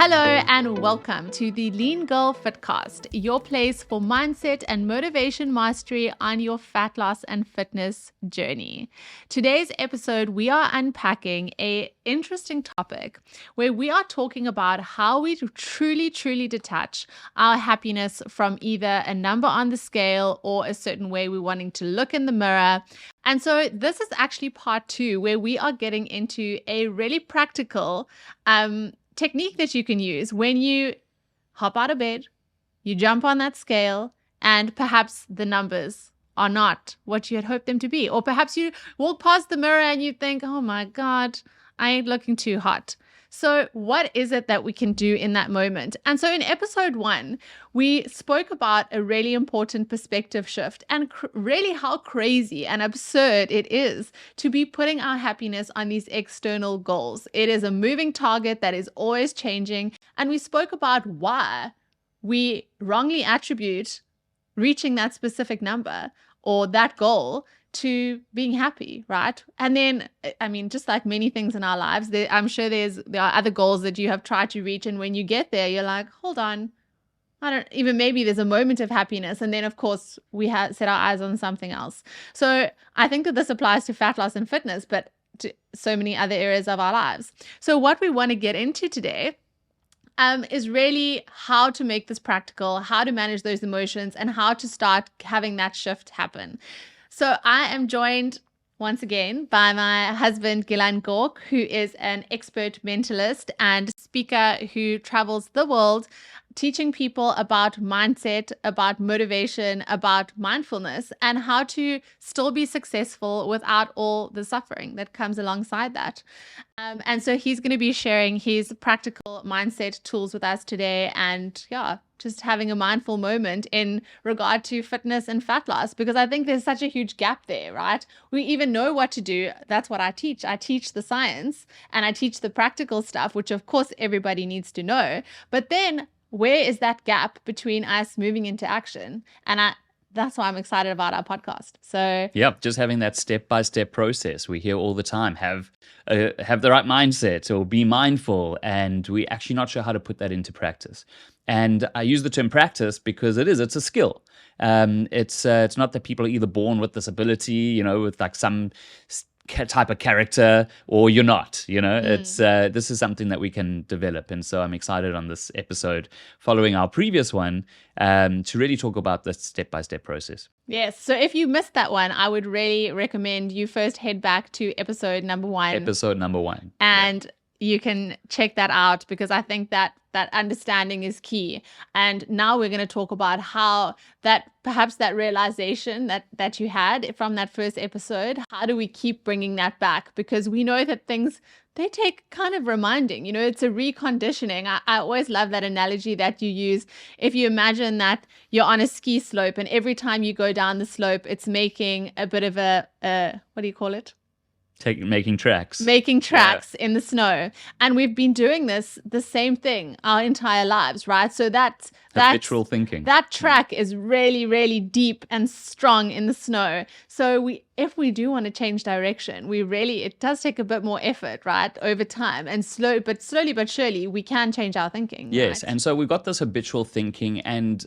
Hello and welcome to the LEAN GIRL Fitcast, your place for mindset and motivation mastery on your fat loss and fitness journey. Today's episode, we are unpacking an interesting topic where we are talking about how we truly detach our happiness from either a number on the scale or a certain way we're wanting to look in the mirror. And so this is actually part 2, where we are getting into a really practical technique that you can use when you hop out of bed, you jump on that scale, and perhaps the numbers are not what you had hoped them to be. Or perhaps you walk past the mirror and you think, oh my God, I ain't looking too hot. So what is it that we can do in that moment? And so in episode 1, we spoke about a really important perspective shift and really how crazy and absurd it is to be putting our happiness on these external goals. It is a moving target that is always changing. And we spoke about why we wrongly attribute reaching that specific number or that goal to being happy, right? And then, I mean, just like many things in our lives, I'm sure there are other goals that you have tried to reach, and when you get there, you're like, hold on, maybe there's a moment of happiness, and then of course we have set our eyes on something else. So I think that this applies to fat loss and fitness, but to so many other areas of our lives. So what we want to get into today is really how to make this practical, how to manage those emotions, and how to start having that shift happen. So I am joined once again by my husband, Gilan Gork, who is an expert mentalist and speaker who travels the world teaching people about mindset, about motivation, about mindfulness, and how to still be successful without all the suffering that comes alongside that. And so he's going to be sharing his practical mindset tools with us today, and just having a mindful moment in regard to fitness and fat loss, because I think there's such a huge gap there, right? We even know what to do. That's what I teach. I teach the science and I teach the practical stuff, which of course everybody needs to know. But then where is that gap between us moving into action? And that's why I'm excited about our podcast. So just having that step-by-step process. We hear all the time, have the right mindset or be mindful, and we're actually not sure how to put that into practice. And I use the term practice because it's a skill. It's not that people are either born with this ability, with like some type of character, or you're not, It's this is something that we can develop. And so I'm excited on this episode, following our previous one, to really talk about the step-by-step process. Yes. So if you missed that one, I would really recommend you first head back to episode number 1. And you can check that out, because I think that understanding is key. And now we're going to talk about how perhaps that realization that you had from that first episode, how do we keep bringing that back? Because we know that things, they take kind of reminding, it's a reconditioning. I always love that analogy that you use. If you imagine that you're on a ski slope, and every time you go down the slope, it's making a bit of a what do you call it? Making tracks in the snow. And we've been doing the same thing our entire lives, right? So that's habitual thinking. That track is really, really deep and strong in the snow. So if we do want to change direction, it does take a bit more effort, right, over time. And slowly but surely, we can change our thinking. Yes, right? And so we've got this habitual thinking and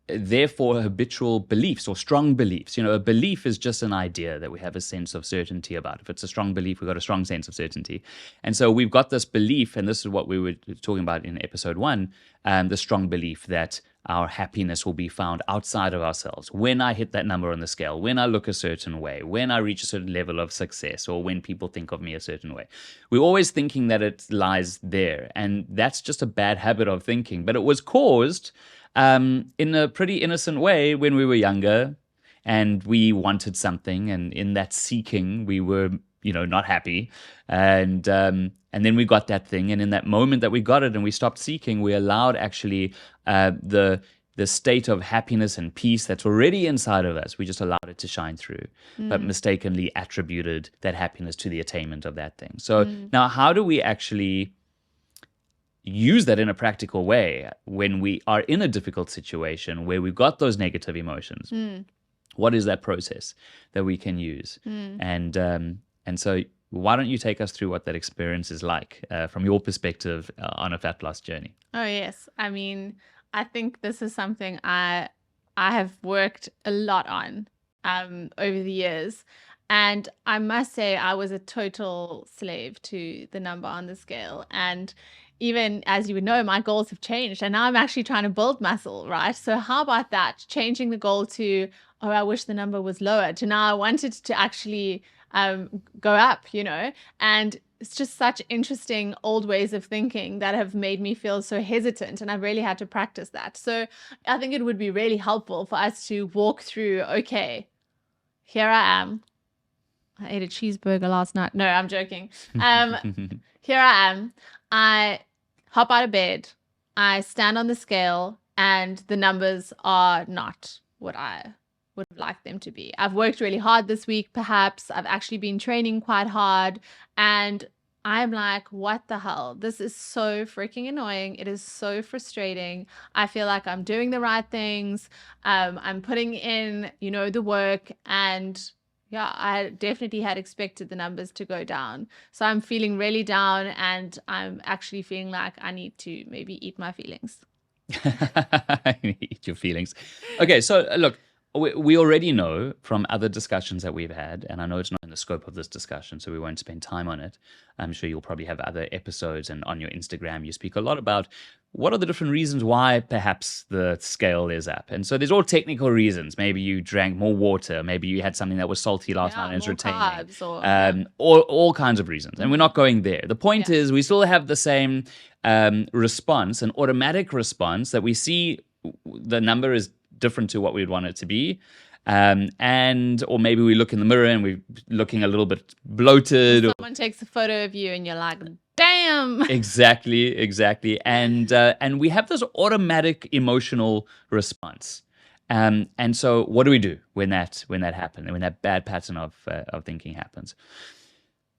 therefore habitual beliefs or strong beliefs. A belief is just an idea that we have a sense of certainty about. If it's a strong belief, we've got a strong sense of certainty. And so we've got this belief, and this is what we were talking about in episode 1, the strong belief that our happiness will be found outside of ourselves. When I hit that number on the scale, when I look a certain way, when I reach a certain level of success, or when people think of me a certain way. We're always thinking that it lies there. And that's just a bad habit of thinking. But it was caused in a pretty innocent way when we were younger, and we wanted something, and in that seeking we were not happy, and then we got that thing, and in that moment that we got it and we stopped seeking, we allowed actually the state of happiness and peace that's already inside of us, we just allowed it to shine through, but mistakenly attributed that happiness to the attainment of that thing. So now, how do we actually use that in a practical way when we are in a difficult situation where we've got those negative emotions? What is that process that we can use? And so why don't you take us through what that experience is like from your perspective on a fat loss journey? Oh, yes. I mean, I think this is something I have worked a lot on over the years. And I must say, I was a total slave to the number on the scale. And even as you would know, my goals have changed. And now I'm actually trying to build muscle, right? So how about that? Changing the goal to, oh, I wish the number was lower, to now I wanted to actually go up, and it's just such interesting old ways of thinking that have made me feel so hesitant, and I've really had to practice that. So I think it would be really helpful for us to walk through, okay, here I am. I ate a cheeseburger last night. No, I'm joking. Here I am. I hop out of bed. I stand on the scale, and the numbers are not what I would have liked them to be. I've worked really hard this week, perhaps. I've actually been training quite hard, and I'm like, what the hell? This is so freaking annoying. It is so frustrating. I feel like I'm doing the right things. I'm putting in, the work, and yeah, I definitely had expected the numbers to go down. So I'm feeling really down, and I'm actually feeling like I need to maybe eat my feelings. Eat your feelings. Okay, so look, we already know from other discussions that we've had, and I know it's not in the scope of this discussion, so we won't spend time on it. I'm sure you'll probably have other episodes, and on your Instagram, you speak a lot about what are the different reasons why perhaps the scale is up. And so there's all technical reasons. Maybe you drank more water. Maybe you had something that was salty last night and it's retaining. Carbs all kinds of reasons. And we're not going there. The point is we still have the same response, an automatic response that we see the number is different to what we'd want it to be. Or maybe we look in the mirror and we're looking a little bit bloated. Someone takes a photo of you and you're like, damn. Exactly. And we have this automatic emotional response. And so what do we do when that happens, when that bad pattern of thinking happens?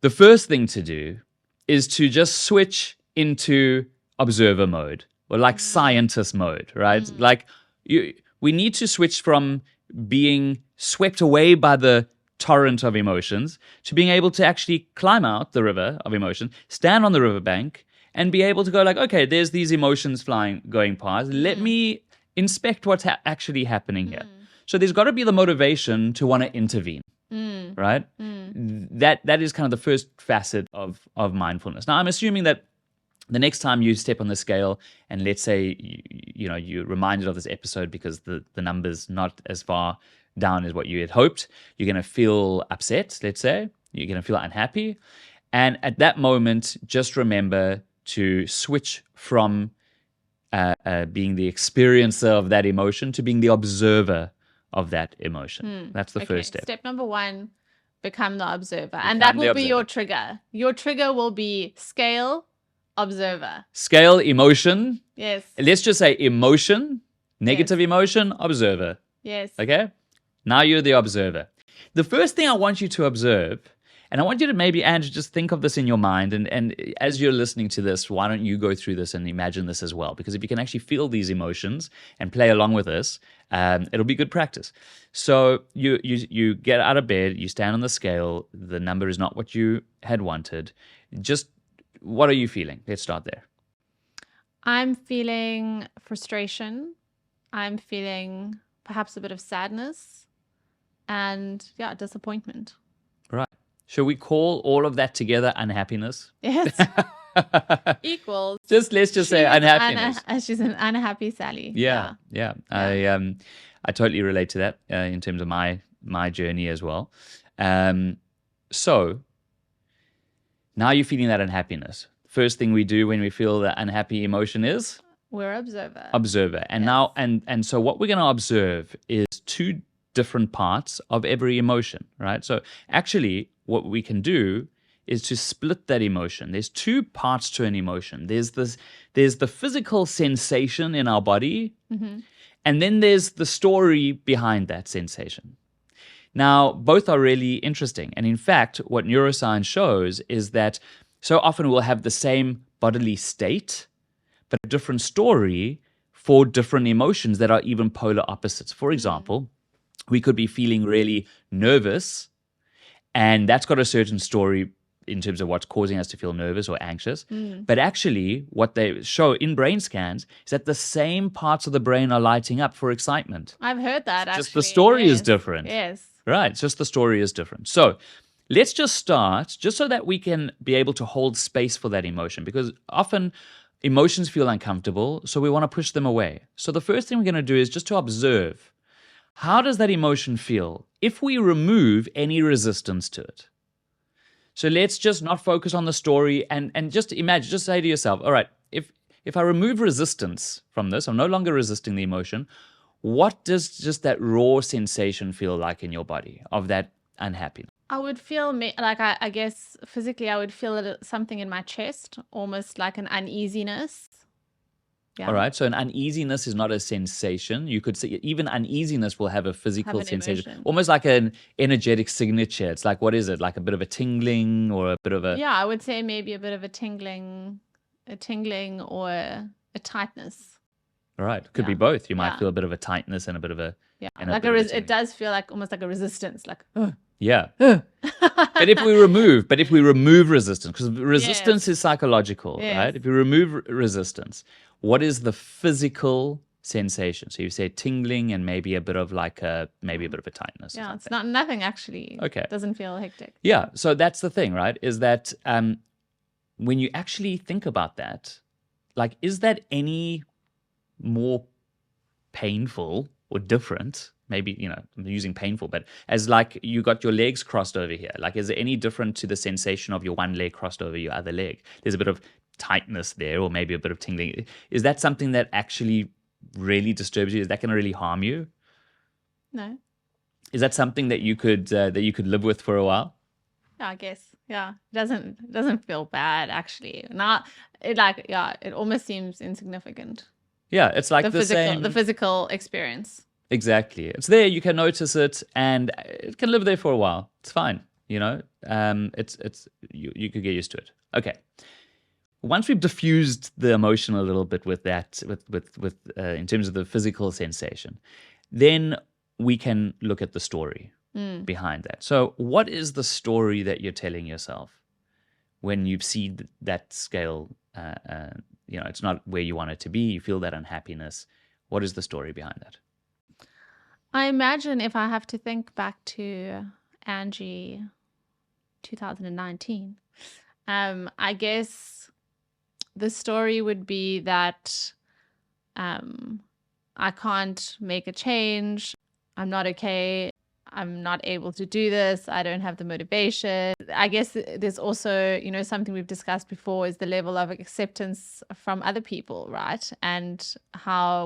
The first thing to do is to just switch into observer mode, or like scientist mode, right? Like we need to switch from being swept away by the torrent of emotions to being able to actually climb out the river of emotion, stand on the riverbank, and be able to go like, okay, there's these emotions going past. Let me inspect what's actually happening here. So there's got to be the motivation to want to intervene, right? That is kind of the first facet of mindfulness. Now, I'm assuming that the next time you step on the scale, and let's say you're reminded of this episode because the number's not as far down as what you had hoped, you're going to feel upset, let's say. You're going to feel unhappy. And at that moment, just remember to switch from being the experiencer of that emotion to being the observer of that emotion. That's the first step. Step number 1, become the observer. And that will be your trigger. Your trigger will be scale, observer. Scale, emotion. Yes. Let's just say emotion, negative emotion, observer. Yes. Okay? Now you're the observer. The first thing I want you to observe, and I want you to maybe, Andrew, just think of this in your mind. And as you're listening to this, why don't you go through this and imagine this as well? Because if you can actually feel these emotions and play along with this, it'll be good practice. So you get out of bed, you stand on the scale, the number is not what you had wanted. Just what are you feeling? Let's start there. I'm feeling frustration. I'm feeling perhaps a bit of sadness and disappointment. Right. Should we call all of that together unhappiness? Yes. Equals. Let's just say unhappiness. She's an unhappy Sally. Yeah. I totally relate to that in terms of my journey as well. So now you're feeling that unhappiness. First thing we do when we feel that unhappy emotion is? We're observer. Observer. And now, and so what we're going to observe is 2 different parts of every emotion, right? So actually what we can do is to split that emotion. There's 2 parts to an emotion. There's the physical sensation in our body, and then there's the story behind that sensation. Now, both are really interesting. And in fact, what neuroscience shows is that so often we'll have the same bodily state, but a different story for different emotions that are even polar opposites. For example, we could be feeling really nervous, and that's got a certain story in terms of what's causing us to feel nervous or anxious. But actually, what they show in brain scans is that the same parts of the brain are lighting up for excitement. I've heard that, actually. Just the story is different. Yes. Right. It's just the story is different. So let's just start, just so that we can be able to hold space for that emotion, because often emotions feel uncomfortable, so we want to push them away. So the first thing we're going to do is just to observe, how does that emotion feel if we remove any resistance to it? So let's just not focus on the story and just imagine, just say to yourself, all right, if I remove resistance from this, I'm no longer resisting the emotion, what does just that raw sensation feel like in your body of that unhappiness? I would feel like, I guess physically I would feel something in my chest, almost like an uneasiness. Yeah. All right. So an uneasiness is not a sensation. You could say even uneasiness will have a physical sensation, emotion. Almost like an energetic signature. It's like, what is it? Like a bit of a tingling or a bit of a... Yeah, I would say maybe a bit of a tingling or a tightness. All right. Could be both. You might feel a bit of a tightness and a bit of a... Yeah, like it does feel like almost like a resistance, like... Yeah. But if we remove resistance, because resistance is psychological, right? If you remove resistance, what is the physical sensation? So you say tingling and maybe a bit of maybe a bit of a tightness. Yeah, it's nothing actually. Okay. It doesn't feel hectic. Yeah. So that's the thing, right? Is that when you actually think about that, like, is that any more painful or different? Maybe, I'm using painful, but as like you got your legs crossed over here, like, is it any different to the sensation of your one leg crossed over your other leg? There's a bit of tightness there, or maybe a bit of tingling. Is that something that actually really disturbs you? Is that going to really harm you? No. Is that something that you could live with for a while? Yeah, I guess. Yeah, it doesn't feel bad actually. It almost seems insignificant. Yeah, it's like the physical experience. Exactly. It's there, you can notice it, and it can live there for a while. It's fine, it's you could get used to it. Okay. Once we've diffused the emotion a little bit with that, with in terms of the physical sensation, then we can look at the story behind that. So what is the story that you're telling yourself when you see that scale, it's not where you want it to be, you feel that unhappiness? What is the story behind that? I imagine if I have to think back to Angie 2019, I guess the story would be that I can't make a change. I'm not okay. I'm not able to do this. I don't have the motivation. I guess there's also, something we've discussed before is the level of acceptance from other people, right? And how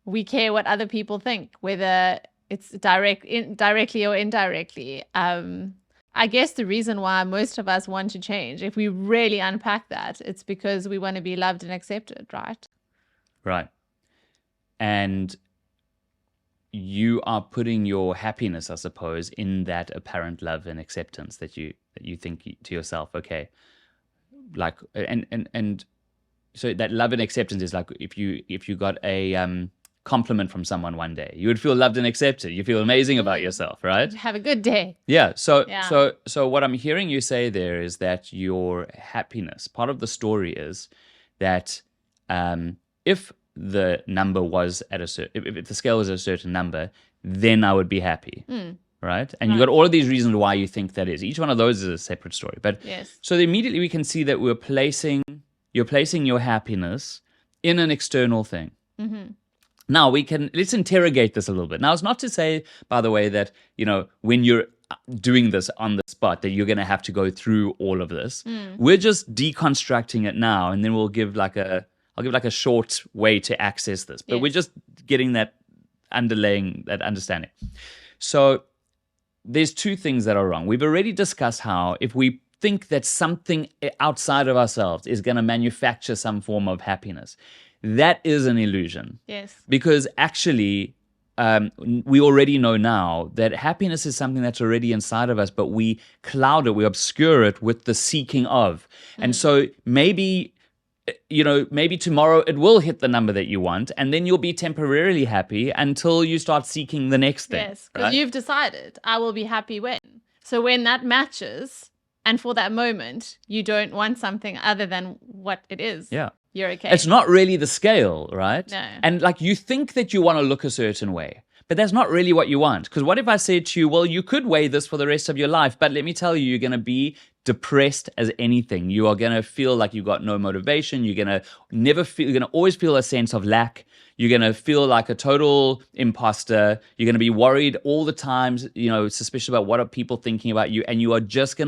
we care what other people think, whether it's directly or indirectly. I guess the reason why most of us want to change, if we really unpack that, it's because we want to be loved and accepted, right? Right. And you are putting your happiness, I suppose, in that apparent love and acceptance that you think to yourself, okay, like, and so that love and acceptance is like if you got a compliment from someone one day, you would feel loved and accepted. You feel amazing about yourself, right? Have a good day. Yeah. So what I'm hearing you say there is that your happiness, part of the story is that if the number was at a certain, if the scale was at a certain number, then I would be happy. Right? And you got all of these reasons why you think that is. Each one of those is a separate story. But yes. So immediately we can see that you're placing your happiness in an external thing. Mm-hmm. Now let's interrogate this a little bit. Now, it's not to say, by the way, that, when you're doing this on the spot, that you're going to have to go through all of this. We're just deconstructing it now, and then I'll give like a short way to access this. But We're just getting that understanding. So there's two things that are wrong. We've already discussed how if we think that something outside of ourselves is going to manufacture some form of happiness, that is an illusion. Yes. Because actually, we already know now that happiness is something that's already inside of us, but we cloud it, we obscure it with the seeking of. And so maybe tomorrow it will hit the number that you want, and then you'll be temporarily happy until you start seeking the next thing. Yes, because you've decided, I will be happy when. So when that matches, and for that moment, you don't want something other than what it is. Yeah. You're okay. It's not really the scale, right? No. And like you think that you want to look a certain way, but that's not really what you want. Because what if I said to you, well, you could weigh this for the rest of your life, but let me tell you, you're going to be depressed as anything. You are going to feel like you've got no motivation. You're going to always feel a sense of lack. You're going to feel like a total imposter. You're going to be worried all the time, suspicious about what are people thinking about you. And you are going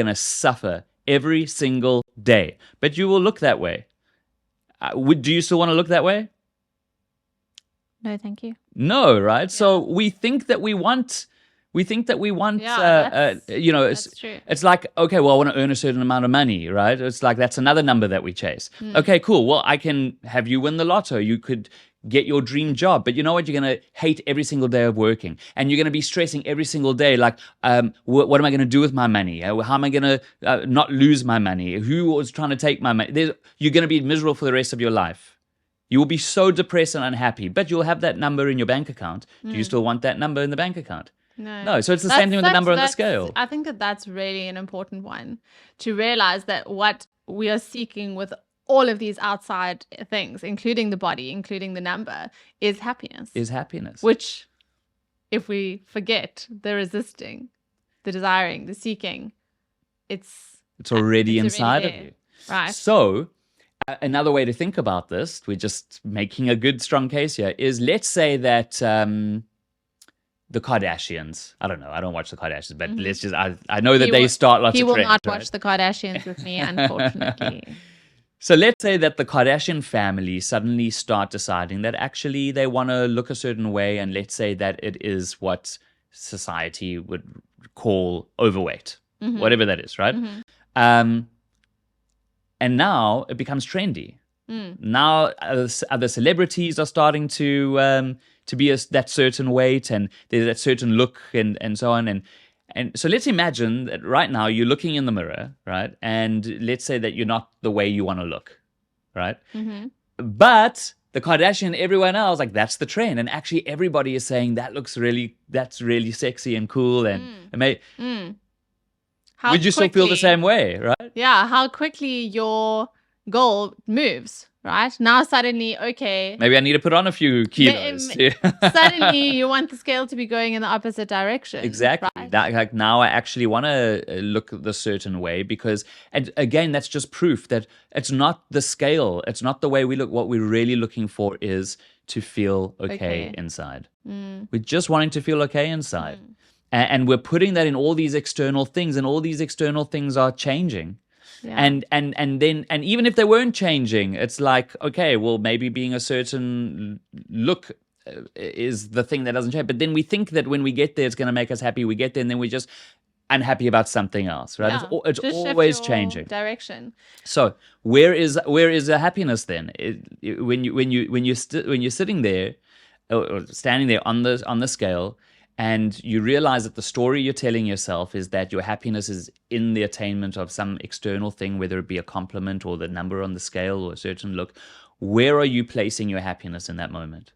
to suffer every single day. But you will look that way. Do you still want to look that way? No, thank you. No, right? Yeah. So we think that we want. That's true. It's like, okay, well, I want to earn a certain amount of money, right? It's like that's another number that we chase. Okay, cool. Well, I can have you win the lotto. You could get your dream job, but you know what? You're going to hate every single day of working, and you're going to be stressing every single day. Like, what am I going to do with my money? How am I going to not lose my money? Who was trying to take my money? You're going to be miserable for the rest of your life. You will be so depressed and unhappy, but you'll have that number in your bank account. Do you still want that number in the bank account? No. So it's the same thing with the number on the scale. I think that's really an important one, to realize that what we are seeking with all of these outside things, including the body, including the number, is happiness. Which, if we forget the resisting, the desiring, the seeking, it's already inside of you. Right. So another way to think about this, we're just making a good, strong case here, is let's say that the Kardashians, I don't know, I don't watch the Kardashians, but let's just, I know that they start lots of trends. He will not watch the Kardashians with me, unfortunately. So let's say that the Kardashian family suddenly start deciding that actually they want to look a certain way, and let's say that it is what society would call overweight, whatever that is, right? And now it becomes trendy. Now other celebrities are starting to be that certain weight, and there's that certain look, and so on. And so let's imagine that right now you're looking in the mirror, right? And let's say that you're not the way you want to look, right? But the Kardashian, everyone else, like that's the trend. And actually everybody is saying that's really sexy and cool and amazing. Would you still feel the same way, right? Yeah, how quickly your goal moves, right? Now suddenly, okay. Maybe I need to put on a few kilos. Suddenly you want the scale to be going in the opposite direction. Exactly. Right? Like now I actually want to look the certain way because, and again, that's just proof that it's not the scale. It's not the way we look. What we're really looking for is to feel okay inside. We're just wanting to feel okay inside. And we're putting that in all these external things, and all these external things are changing. Yeah. And even if they weren't changing, it's like, okay, well, maybe being a certain look is the thing that doesn't change. But then we think that when we get there, it's going to make us happy. We get there, and then we're just unhappy about something else, right? Yeah. It's always changing. Direction. So where is the happiness then? When you're sitting there or standing there on the scale, and you realize that the story you're telling yourself is that your happiness is in the attainment of some external thing, whether it be a compliment or the number on the scale or a certain look. Where are you placing your happiness in that moment?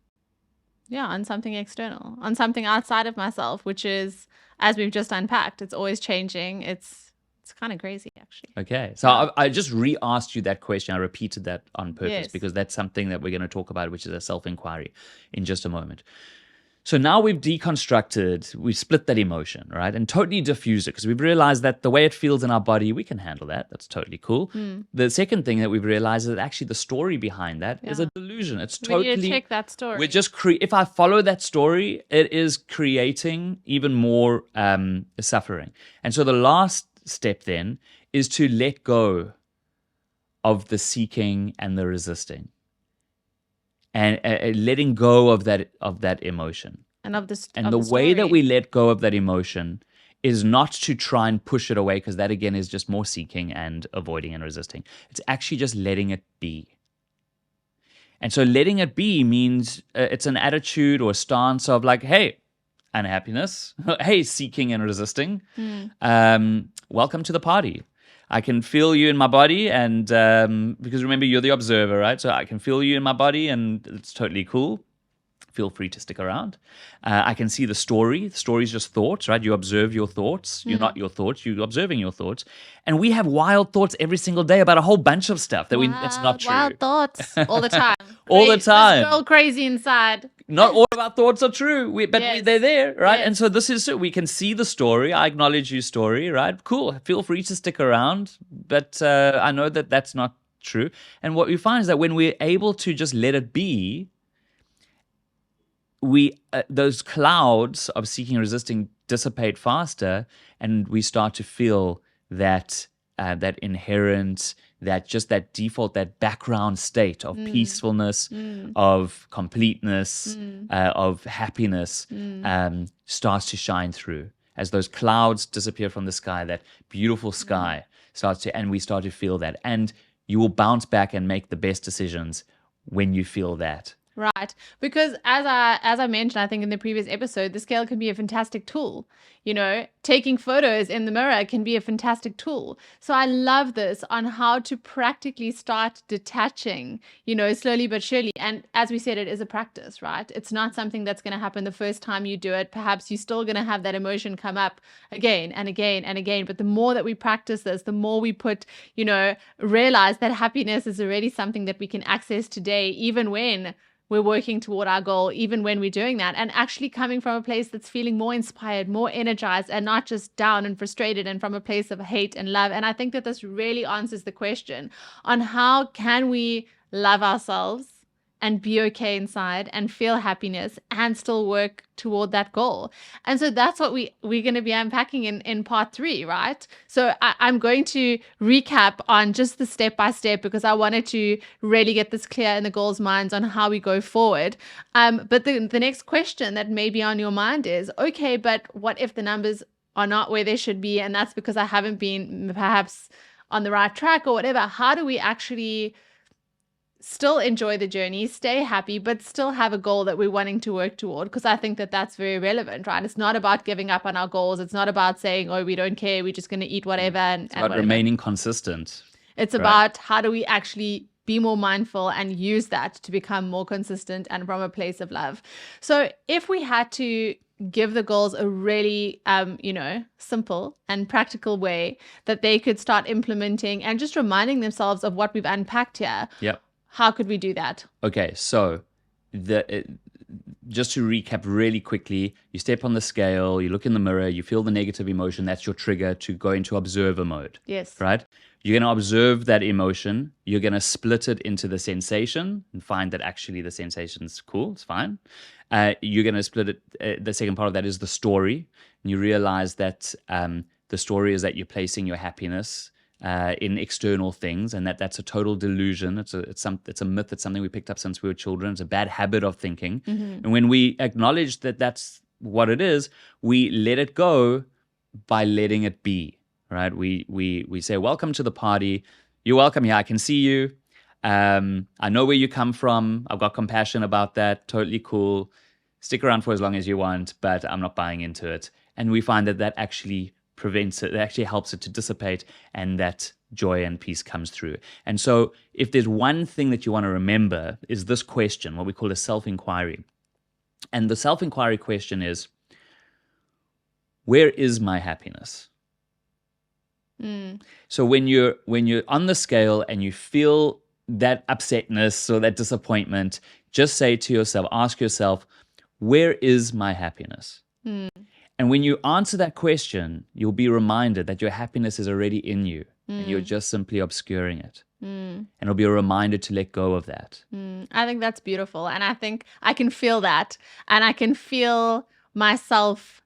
Yeah, on something external, on something outside of myself, which is, as we've just unpacked, it's always changing. It's kind of crazy, actually. Okay. So I just re-asked you that question. I repeated that on purpose because that's something that we're going to talk about, which is a self-inquiry in just a moment. So now we've we've split that emotion, right? And totally diffused it because we've realized that the way it feels in our body, we can handle that. That's totally cool. The second thing that we've realized is that actually the story behind that is a delusion. It's totally... We need to check that story. We're just if I follow that story, it is creating even more suffering. And so the last step then is to let go of the seeking and the resisting. And letting go of that emotion. And of this. And the way that we let go of that emotion is not to try and push it away, because that again is just more seeking and avoiding and resisting. It's actually just letting it be. And so letting it be means it's an attitude or a stance of like, hey, unhappiness. Hey, seeking and resisting. Welcome to the party. I can feel you in my body, and because remember, you're the observer, right? So I can feel you in my body, and it's totally cool. feel free to stick around. I can see the story. The story is just thoughts, right? You observe your thoughts. You're not your thoughts. You're observing your thoughts. And we have wild thoughts every single day about a whole bunch of stuff it's not true. Wild thoughts all the time. All the time. This girl crazy inside. Not all of our thoughts are true, they're there, right? Yes. And so this is, we can see the story. I acknowledge your story, right? Cool. Feel free to stick around. But I know that that's not true. And what we find is that when we're able to just let it be, those clouds of seeking and resisting dissipate faster, and we start to feel that inherent, that default, that background state of peacefulness, of completeness, of happiness starts to shine through. As those clouds disappear from the sky, that beautiful sky starts to, and we start to feel that. And you will bounce back and make the best decisions when you feel that. Right. Because as I mentioned, I think in the previous episode, the scale can be a fantastic tool. Taking photos in the mirror can be a fantastic tool. So I love this on how to practically start detaching, slowly but surely. And as we said, it is a practice, right? It's not something that's going to happen the first time you do it. Perhaps you're still going to have that emotion come up again and again and again. But the more that we practice this, the more we realize that happiness is already something that we can access today, even when we're working toward our goal, even when we're doing that, and actually coming from a place that's feeling more inspired, more energized, and not just down and frustrated, and from a place of hate and love. And I think that this really answers the question on how can we love ourselves and be okay inside and feel happiness and still work toward that goal. And so that's what we're going to be unpacking in part 3, right? So I'm going to recap on just the step by step, because I wanted to really get this clear in the girls' minds on how we go forward. But the next question that may be on your mind is, okay, but what if the numbers are not where they should be? And that's because I haven't been perhaps on the right track or whatever. How do we actually still enjoy the journey, stay happy, but still have a goal that we're wanting to work toward? Because I think that that's very relevant, right? It's not about giving up on our goals. It's not about saying, oh, we don't care, we're just going to eat whatever. It's about remaining consistent. It's about how do we actually be more mindful and use that to become more consistent and from a place of love. So if we had to give the girls a really, simple and practical way that they could start implementing and just reminding themselves of what we've unpacked here, yep. How could we do that? Okay, so just to recap really quickly, you step on the scale, you look in the mirror, you feel the negative emotion. That's your trigger to go into observer mode. Yes. Right? You're going to observe that emotion. You're going to split it into the sensation and find that actually the sensation's cool, it's fine. You're going to split it. The second part of that is the story. And you realize that the story is that you're placing your happiness in external things, and that's a total delusion. It's a myth. It's something we picked up since we were children. It's a bad habit of thinking. And when we acknowledge that that's what it is, we let it go by letting it be. Right? We say, welcome to the party. You're welcome here. I can see you. I know where you come from. I've got compassion about that. Totally cool. Stick around for as long as you want, but I'm not buying into it. And we find that actually prevents it. It actually helps it to dissipate, and that joy and peace comes through. And so if there's one thing that you want to remember is this question, what we call a self-inquiry. And the self-inquiry question is, where is my happiness? So when you're on the scale and you feel that upsetness or that disappointment, just say to yourself, ask yourself, where is my happiness? And when you answer that question, you'll be reminded that your happiness is already in you, and you're just simply obscuring it. And it'll be a reminder to let go of that. I think that's beautiful. And I think I can feel that. And I can feel myself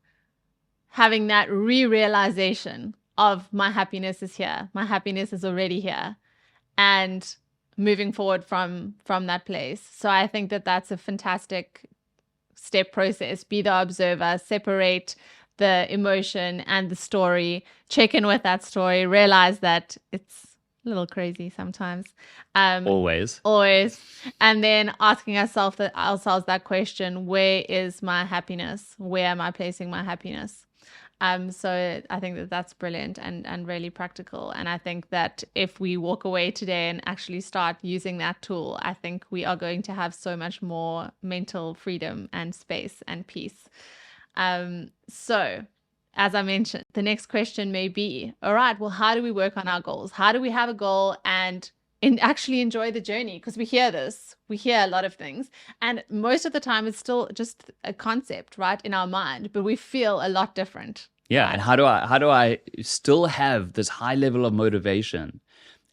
having that realization of my happiness is here. My happiness is already here. And moving forward from that place. So I think that that's a fantastic step process. Be the observer, separate the emotion and the story, check in with that story, realize that it's a little crazy sometimes. Always. And then asking ourselves that question, where is my happiness? Where am I placing my happiness? So I think that that's brilliant and really practical. And I think that if we walk away today and actually start using that tool, I think we are going to have so much more mental freedom and space and peace. So as I mentioned, the next question may be, all right, well, how do we work on our goals? How do we have a goal and actually enjoy the journey? Because we hear a lot of things, and most of the time it's still just a concept, right, in our mind, but we feel a lot different. Yeah. Right? And how do I still have this high level of motivation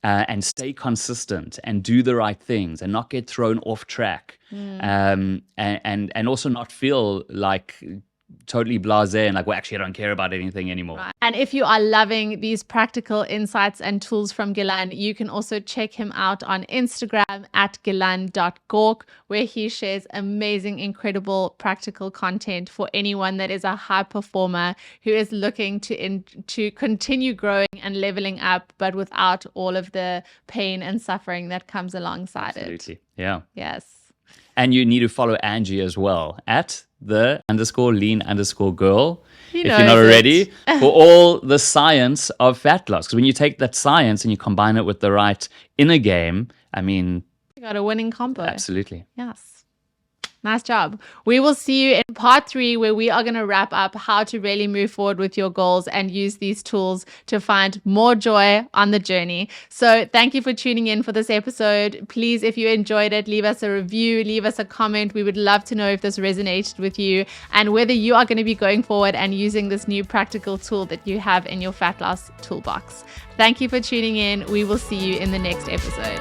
and stay consistent and do the right things and not get thrown off track, and also not feel like totally blasé and like, well, actually, I don't care about anything anymore. Right. And if you are loving these practical insights and tools from Gilan, you can also check him out on Instagram at gilan.gork, where he shares amazing, incredible, practical content for anyone that is a high performer who is looking to continue growing and leveling up, but without all of the pain and suffering that comes alongside it. Absolutely. Yeah. Yes. And you need to follow Angie as well at _lean_girl. If you're not already, for all the science of fat loss. Because when you take that science and you combine it with the right inner game, I mean, you got a winning combo. Absolutely. Yes. Nice job. We will see you in part 3, where we are going to wrap up how to really move forward with your goals and use these tools to find more joy on the journey. So thank you for tuning in for this episode. Please, if you enjoyed it, leave us a review, leave us a comment. We would love to know if this resonated with you and whether you are going to be going forward and using this new practical tool that you have in your fat loss toolbox. Thank you for tuning in. We will see you in the next episode.